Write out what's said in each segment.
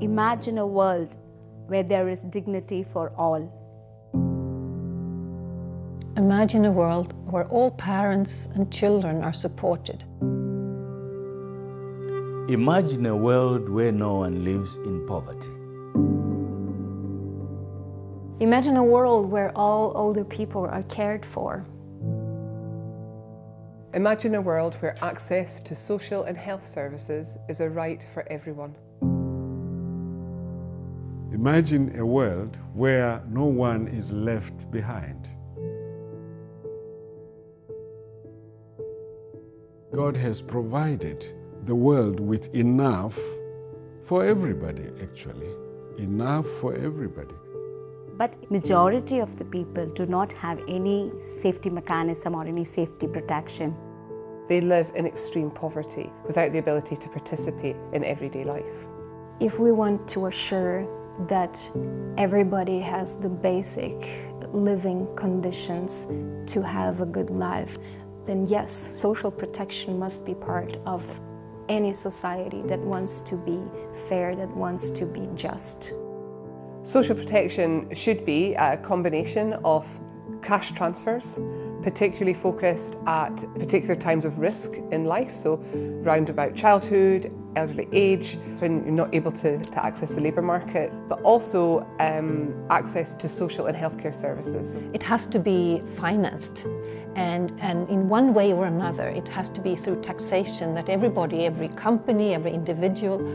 Imagine a world where there is dignity for all. Imagine a world where all parents and children are supported. Imagine a world where no one lives in poverty. Imagine a world where all older people are cared for. Imagine a world where access to social and health services is a right for everyone. Imagine a world where no one is left behind. God has provided the world with enough for everybody, actually. Enough for everybody. But majority of the people do not have any safety mechanism or any safety protection. They live in extreme poverty without the ability to participate in everyday life. If we want to assure that everybody has the basic living conditions to have a good life, then yes, social protection must be part of any society that wants to be fair, that wants to be just. Social protection should be a combination of cash transfers, particularly focused at particular times of risk in life, so round about childhood, elderly age, when you're not able to access the labour market, but also access to social and healthcare services. It has to be financed, and in one way or another it has to be through taxation, that everybody, every company, every individual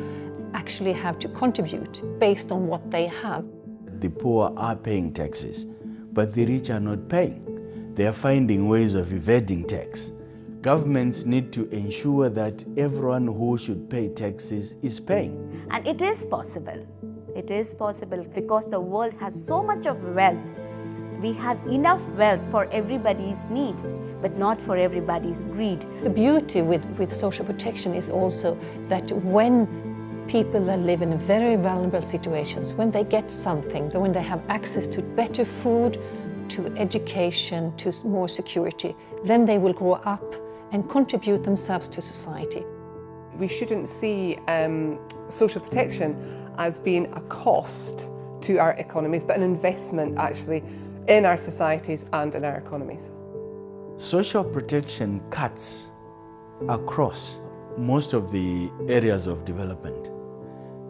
actually have to contribute based on what they have. The poor are paying taxes, but the rich are not paying. They are finding ways of evading tax. Governments need to ensure that everyone who should pay taxes is paying. And it is possible. It is possible because the world has so much of wealth. We have enough wealth for everybody's need, but not for everybody's greed. The beauty with social protection is also that when people that live in very vulnerable situations, when they get something, when they have access to better food, to education, to more security, then they will grow up and contribute themselves to society. We shouldn't see social protection as being a cost to our economies, but an investment actually in our societies and in our economies. Social protection cuts across most of the areas of development.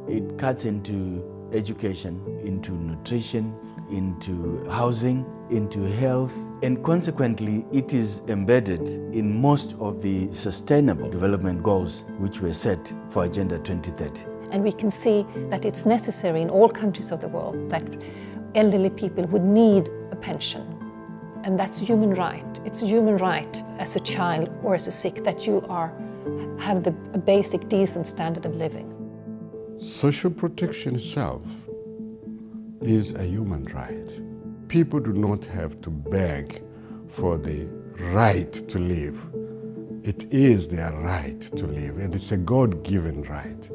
It cuts into education, into nutrition, into housing, into health, and consequently it is embedded in most of the sustainable development goals which were set for Agenda 2030. And we can see that it's necessary in all countries of the world that elderly people would need a pension. And that's a human right. It's a human right as a child or as a sick that you have a basic decent standard of living. Social protection itself is a human right. People do not have to beg for the right to live. It is their right to live, and it's a God-given right.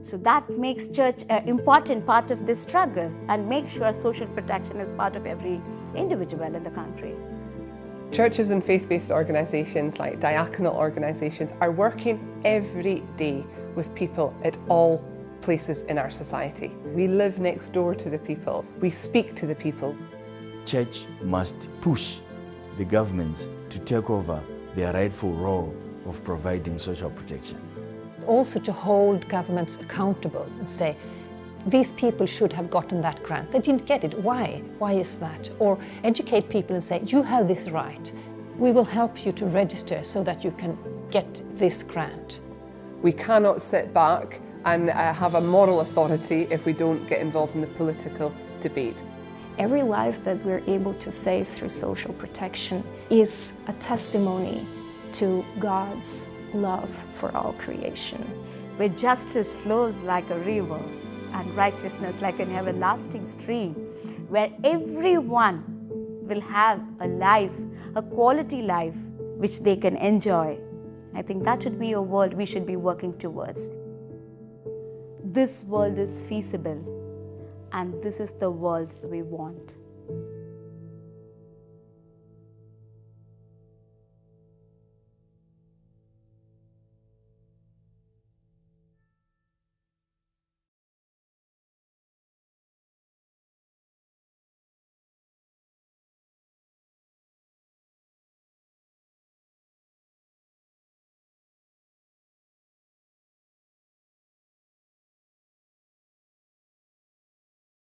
So that makes church an important part of this struggle and make sure social protection is part of every individual in the country. Churches and faith-based organisations like diaconal organisations are working every day with people at all places in our society. We live next door to the people. We speak to the people. Church must push the governments to take over their rightful role of providing social protection. Also to hold governments accountable and say, these people should have gotten that grant. They didn't get it. Why? Why is that? Or educate people and say, you have this right. We will help you to register so that you can get this grant. We cannot sit back and have a moral authority if we don't get involved in the political debate. Every life that we're able to save through social protection is a testimony to God's love for all creation. Where justice flows like a river and righteousness like an everlasting stream, where everyone will have a life, a quality life, which they can enjoy. I think that should be a world we should be working towards. This world is feasible, and this is the world we want.